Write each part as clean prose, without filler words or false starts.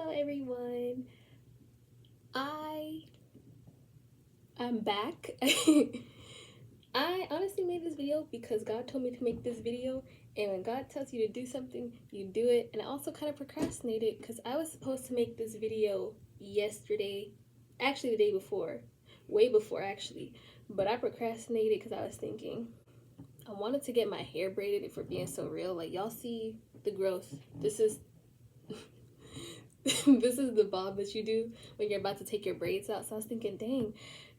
Hello everyone. I'm back. I honestly made this video because God told me to make this video, and when God tells you to do something, you do it. And I also kind of procrastinated because I was supposed to make this video yesterday, actually the day before, way before actually, but I procrastinated because I was thinking I wanted to get my hair braided. If we're being so real, like y'all see the growth. This is this is the bob that you do when you're about to take your braids out. So I was thinking, dang,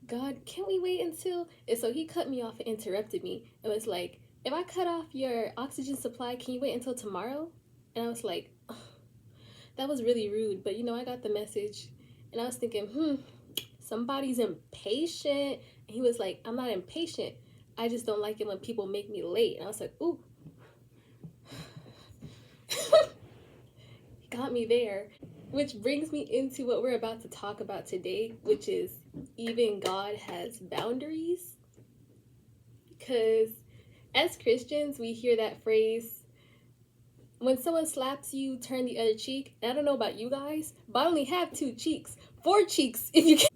God, can't we wait until? And so he cut me off and interrupted me. It was like, if I cut off your oxygen supply, can you wait until tomorrow? And I was like, ugh, that was really rude. But I got the message. And I was thinking, somebody's impatient. And he was like, I'm not impatient. I just don't like it when people make me late. And I was like, ooh. Got me there. Which brings me into what we're about to talk about today, which is even God has boundaries. Because as Christians, we hear that phrase, when someone slaps you, turn the other cheek. And I don't know about you guys, but I only have 2 cheeks, 4 cheeks if you can.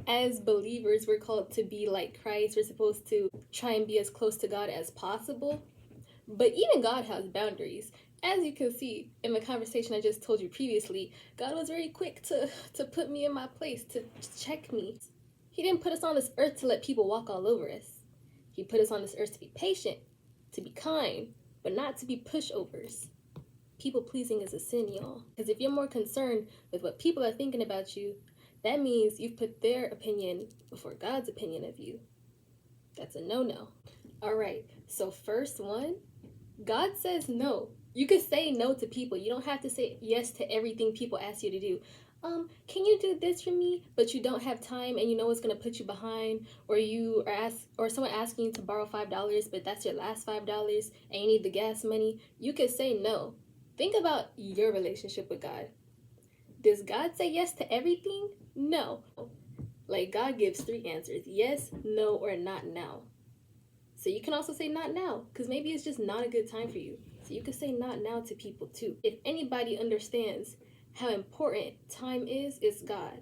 As believers, we're called to be like Christ. We're supposed to try and be as close to God as possible. But even God has boundaries. As you can see in the conversation I just told you previously, God was very quick to put me in my place, to check me. He didn't put us on this earth to let people walk all over us. He put us on this earth to be patient, to be kind, but not to be pushovers. People pleasing is a sin, y'all. Because if you're more concerned with what people are thinking about you, that means you've put their opinion before God's opinion of you. That's a no-no. All right, so first one, God says no. You can say no to people. You don't have to say yes to everything people ask you to do. Can you do this for me? But you don't have time, and you know it's gonna put you behind, or someone asking you to borrow $5, but that's your last $5, and you need the gas money. You can say no. Think about your relationship with God. Does God say yes to everything? No. Like God gives 3 answers: yes, no, or not now. So you can also say not now, because maybe it's just not a good time for you. So you can say not now to people too. If anybody understands how important time is, it's God.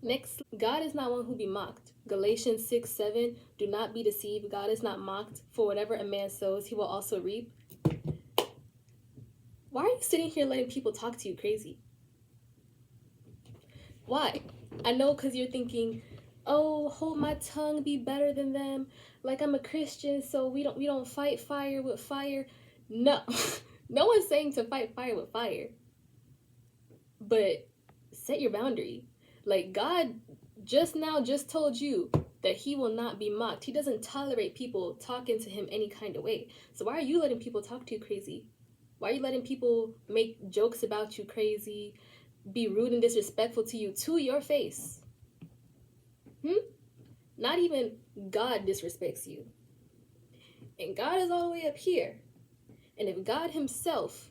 Next, God is not one who be mocked. Galatians 6:7, do not be deceived. God is not mocked. For whatever a man sows, he will also reap. Why are you sitting here letting people talk to you crazy? Why? I know, because you're thinking, oh, hold my tongue, be better than them. Like I'm a Christian, so we don't fight fire with fire. No. No one's saying to fight fire with fire. But set your boundary. Like God just told you that he will not be mocked. He doesn't tolerate people talking to him any kind of way. So why are you letting people talk to you crazy? Why are you letting people make jokes about you crazy, be rude and disrespectful to you to your face? Not even God disrespects you. And God is all the way up here. And if God himself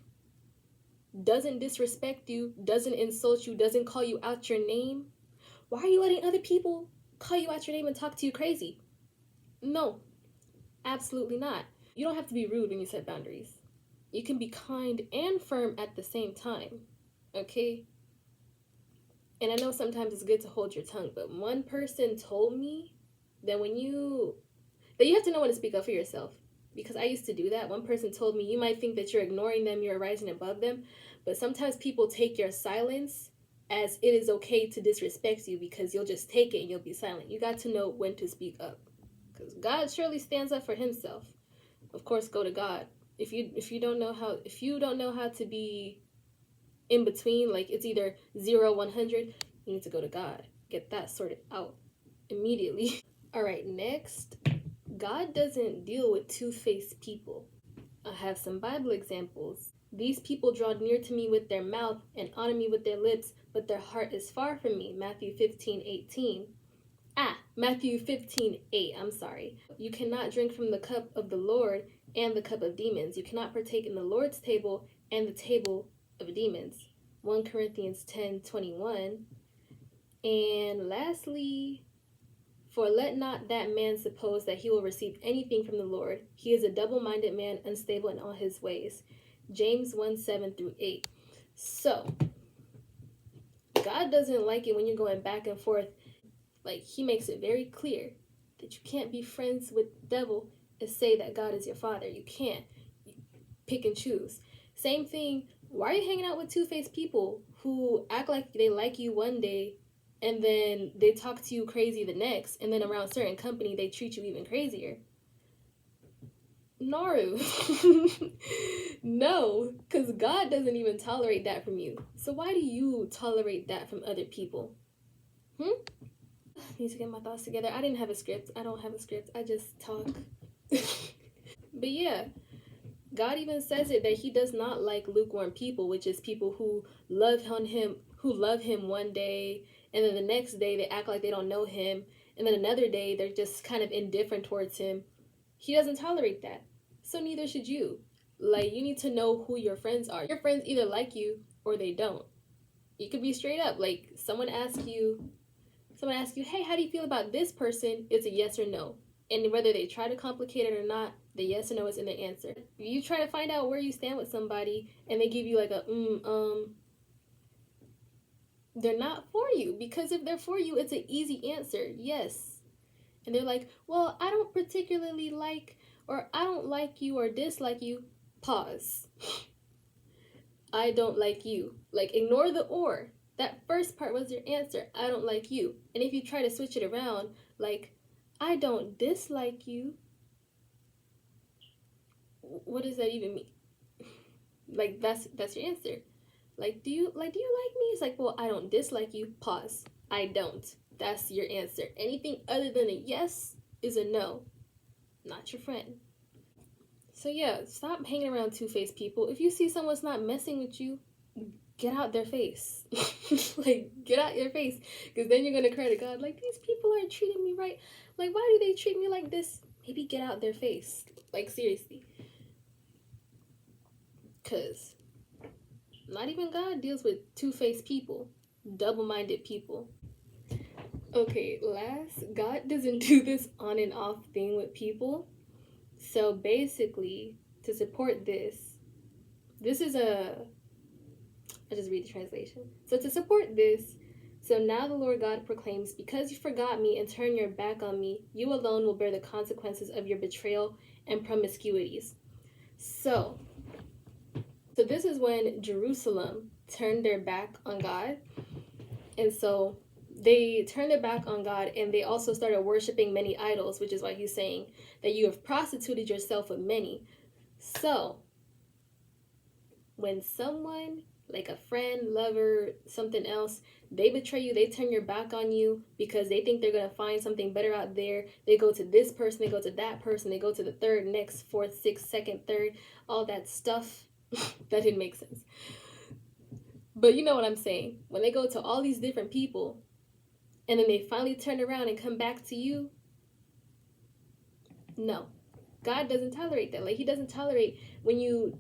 doesn't disrespect you, doesn't insult you, doesn't call you out your name, why are you letting other people call you out your name and talk to you crazy? No, absolutely not. You don't have to be rude when you set boundaries. You can be kind and firm at the same time, okay? And I know sometimes it's good to hold your tongue, but one person told me that you have to know when to speak up for yourself. Because I used to do that. One person told me, you might think that you're ignoring them, you're rising above them, but sometimes people take your silence as it is okay to disrespect you, because you'll just take it and you'll be silent. You got to know when to speak up, because God surely stands up for himself. Of course, go to God. If you don't know how to be in between, like it's either 0 100, you need to go to God. Get that sorted out immediately. All right, next, God doesn't deal with two-faced people. I have some Bible examples. These people draw near to me with their mouth and honor me with their lips, but their heart is far from me. Matthew 15:18. Matthew 15:8. I'm sorry. You cannot drink from the cup of the Lord and the cup of demons. You cannot partake in the Lord's table and the table of demons. 1 Corinthians 10:21. And lastly, for let not that man suppose that he will receive anything from the Lord. He is a double-minded man, unstable in all his ways. James 1, 7 through 8. So, God doesn't like it when you're going back and forth. Like, he makes it very clear that you can't be friends with the devil and say that God is your father. You can't. You pick and choose. Same thing, why are you hanging out with two-faced people who act like they like you one day and then they talk to you crazy the next, and then around certain company they treat you even crazier? No. No, because God doesn't even tolerate that from you. So why do you tolerate that from other people? I need to get my thoughts together. I didn't have a script. I don't have a script. I just talk. But yeah, God even says it that he does not like lukewarm people, which is people who love him one day, and then the next day they act like they don't know him, and then another day they're just kind of indifferent towards him. He doesn't tolerate that. So neither should you. Like, you need to know who your friends are. Your friends either like you or they don't. You could be straight up. Like, someone asks you, hey, how do you feel about this person? It's a yes or no. And whether they try to complicate it or not, the yes or no is in the answer. You try to find out where you stand with somebody and they give you like a they're not for you. Because if they're for you, it's an easy answer. Yes. And they're like, well, I don't particularly like, or I don't like you or dislike you. Pause. I don't like you. Like, ignore the or. That first part was your answer. I don't like you. And if you try to switch it around, like, I don't dislike you, what does that even mean? Like, that's your answer. Like, do you like me? It's like, well, I don't dislike you. Pause. I don't. That's your answer. Anything other than a yes is a no. Not your friend. So yeah, stop hanging around two-faced people. If you see someone's not messing with you, get out their face. Like, get out your face. Because then you're going to cry to God, like, these people aren't treating me right. Like, why do they treat me like this? Maybe get out their face. Like, seriously. Because not even God deals with two-faced people. Double-minded people. Okay, last, God doesn't do this on and off thing with people. So basically, to support this is I just read the translation. So to support this, so now the Lord God proclaims, because you forgot me and turned your back on me, you alone will bear the consequences of your betrayal and promiscuities. So this is when Jerusalem turned their back on God. And so they turned their back on God, and they also started worshiping many idols, which is why he's saying that you have prostituted yourself with many. So when someone, like a friend, lover, something else, they betray you, they turn your back on you because they think they're going to find something better out there. They go to this person, they go to that person, they go to the third, next, fourth, sixth, second, third, all that stuff. That didn't make sense. But you know what I'm saying. When they go to all these different people and then they finally turn around and come back to you, no. God doesn't tolerate that. Like, he doesn't tolerate when you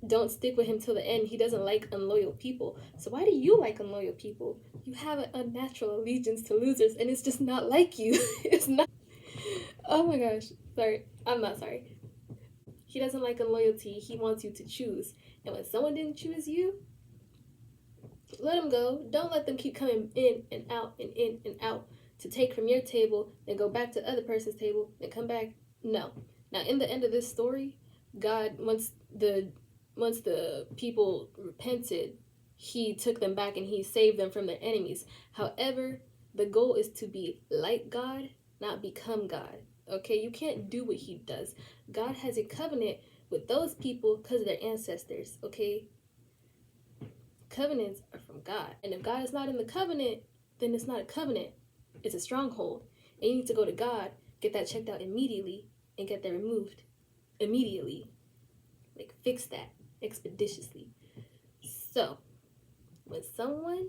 don't stick with him till the end. He doesn't like unloyal people. So why do you like unloyal people? You have an unnatural allegiance to losers, and it's just not like you. It's not. Oh my gosh. Sorry. I'm not sorry. He doesn't like unloyalty. He wants you to choose. And when someone didn't choose you, let them go. Don't let them keep coming in and out and in and out to take from your table, then go back to the other person's table, then come back. No. Now, in the end of this story, God, once the people repented, he took them back and he saved them from their enemies. However, the goal is to be like God, not become God. Okay, you can't do what he does. God has a covenant with those people because of their ancestors. Okay, covenants are from God, and if God is not in the covenant, then it's not a covenant. It's a stronghold, and you need to go to God, get that checked out immediately, and get that removed immediately. Like, fix that expeditiously. So when someone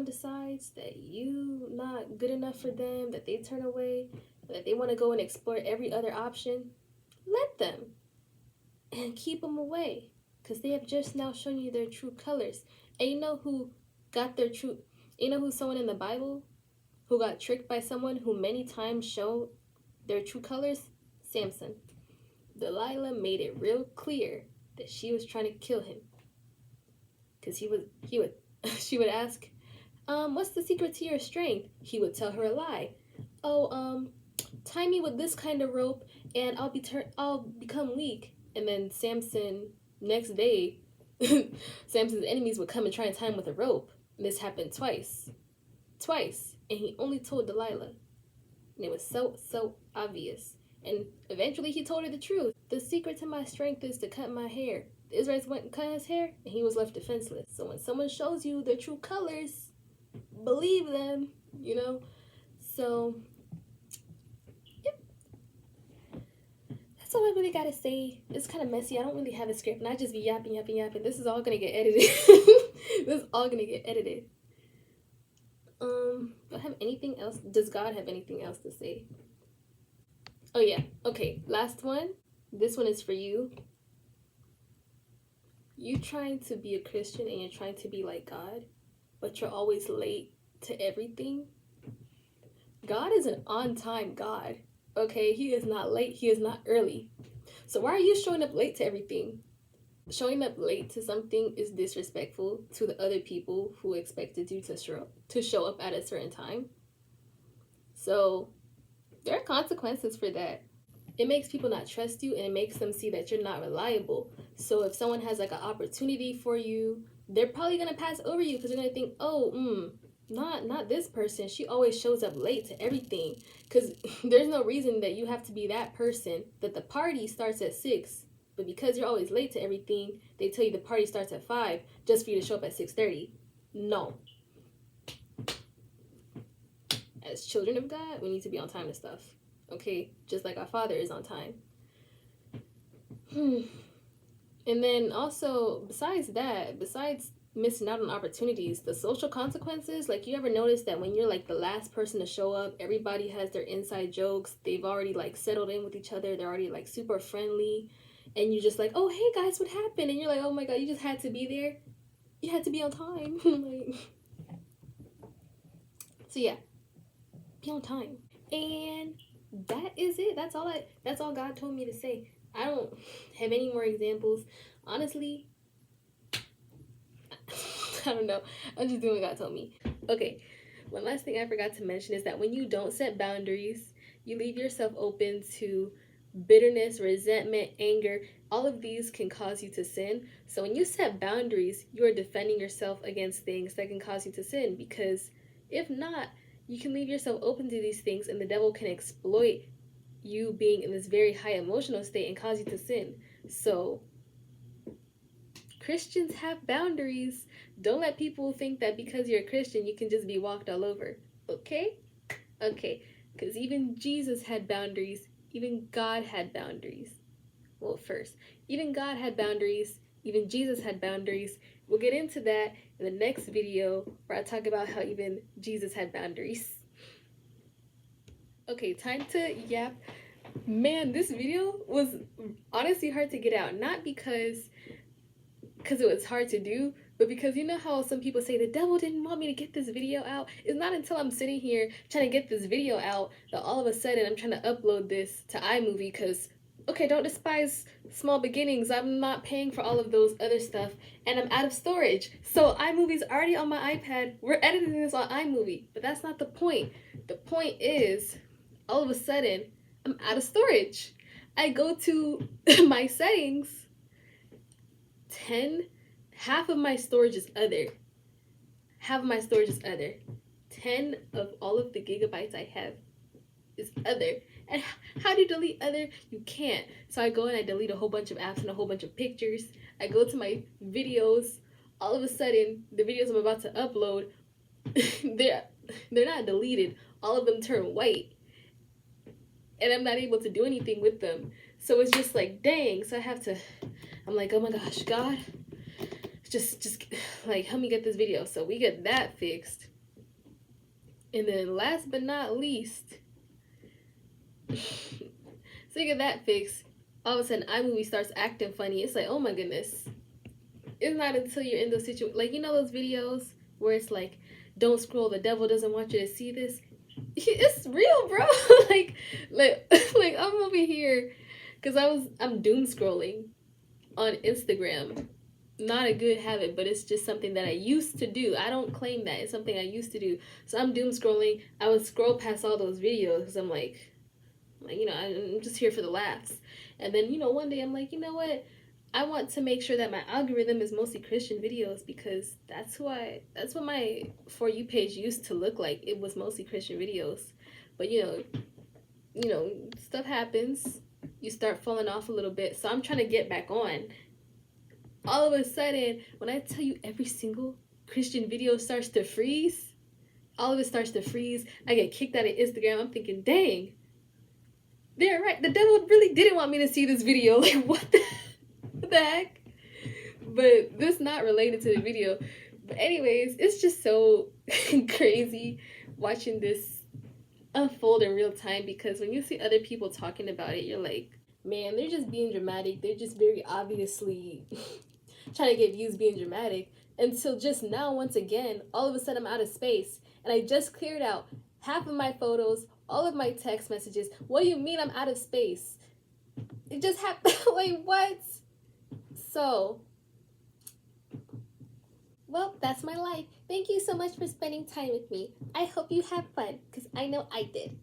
decides that you not good enough for them, that they turn away, that they want to go and explore every other option, let them, and keep them away, because they have just now shown you their true colors. And you know who got their true, you know who's someone in the Bible who got tricked by someone who many times showed their true colors? Samson. Delilah made it real clear that she was trying to kill him. Because she would ask, what's the secret to your strength? He would tell her a lie. Oh, tie me with this kind of rope and I'll become weak. And then Samson, next day, Samson's enemies would come and try and tie him with a rope. And this happened twice. And he only told Delilah. And it was so obvious. And eventually he told her the truth. The secret to my strength is to cut my hair. The Israelites went and cut his hair, and he was left defenseless. So when someone shows you their true colors, believe them, you know? So, yep. That's all I really gotta say. It's kind of messy. I don't really have a script, and I just be yapping. This is all gonna get edited. This is all gonna get edited. Do I have anything else? Does God have anything else to say? Oh yeah, okay, last one. This one is for you. You trying to be a Christian and you're trying to be like God, but you're always late to everything. God is an on-time God, okay? He is not late, he is not early. So why are you showing up late to everything? Showing up late to something is disrespectful to the other people who expected you to show up at a certain time. So there are consequences for that. It makes people not trust you, and it makes them see that you're not reliable. So if someone has like an opportunity for you, they're probably gonna pass over you because they're gonna think, oh, not this person. She always shows up late to everything. Because there's no reason that you have to be that person. That the party starts at 6, but because you're always late to everything, they tell you the party starts at 5 just for you to show up at 6:30. No. As children of God, we need to be on time to stuff. Okay? Just like our Father is on time. And then also, besides missing out on opportunities, the social consequences, like, you ever notice that when you're like the last person to show up, everybody has their inside jokes, they've already like settled in with each other, they're already like super friendly, and you're just like, oh hey guys, what happened? And you're like, oh my god, you just had to be there, you had to be on time. Like, so yeah, be on time. And that is it. That's all God told me to say. I don't have any more examples. Honestly, I don't know. I'm just doing what God told me. Okay, one last thing I forgot to mention is that when you don't set boundaries, you leave yourself open to bitterness, resentment, anger. All of these can cause you to sin. So when you set boundaries, you are defending yourself against things that can cause you to sin, because if not, you can leave yourself open to these things and the devil can exploit you being in this very high emotional state and cause you to sin. So Christians have boundaries. Don't let people think that because you're a Christian, you can just be walked all over. Okay? Okay. Because even Jesus had boundaries. Even God had boundaries. Well, first, even God had boundaries. Even Jesus had boundaries. We'll get into that in the next video where I talk about how even Jesus had boundaries. Okay, time to yap. Man, this video was honestly hard to get out. Not because it was hard to do, but because you know how some people say the devil didn't want me to get this video out? It's not until I'm sitting here trying to get this video out that all of a sudden I'm trying to upload this to iMovie, because, okay, don't despise small beginnings. I'm not paying for all of those other stuff, and I'm out of storage. So iMovie's already on my iPad. We're editing this on iMovie, but that's not the point. The point is, all of a sudden, I'm out of storage. I go to my settings, half of my storage is other. 10 of all of the gigabytes I have is other. And how do you delete other? You can't. So I go and I delete a whole bunch of apps and a whole bunch of pictures. I go to my videos. All of a sudden, the videos I'm about to upload, they're not deleted. All of them turn white. And I'm not able to do anything with them. So it's just like, dang. So I'm like, oh my gosh, God, just like, help me get this video. So we get that fixed. And then last but not least, so we get that fixed. All of a sudden, iMovie starts acting funny. It's like, oh my goodness. It's not until you're in those situations, like, you know those videos where it's like, don't scroll, the devil doesn't want you to see this. It's real, bro. like I'm over here Because I'm doom scrolling on Instagram. Not a good habit, but it's just something that I used to do. I don't claim that. It's something I used to do. So I'm doom scrolling. I would scroll past all those videos because I'm like, I'm just here for the laughs. And then, one day I'm like, you know what? I want to make sure that my algorithm is mostly Christian videos because that's what my For You page used to look like. It was mostly Christian videos. But stuff happens. You start falling off a little bit. So I'm trying to get back on. All of a sudden, when I tell you every single Christian video starts to freeze, all of it starts to freeze. I get kicked out of Instagram. I'm thinking, dang, they're right. The devil really didn't want me to see this video. Like, what the heck? But this not related to the video. But anyways, it's just so crazy watching this unfold in real time because when you see other people talking about it, you're like, man, they're just being dramatic. They're just very obviously trying to get views being dramatic. Until just now, once again, all of a sudden I'm out of space. And I just cleared out half of my photos, all of my text messages. What do you mean I'm out of space? It just happened. Wait, what? So, well, that's my life. Thank you so much for spending time with me. I hope you have fun, because I know I did.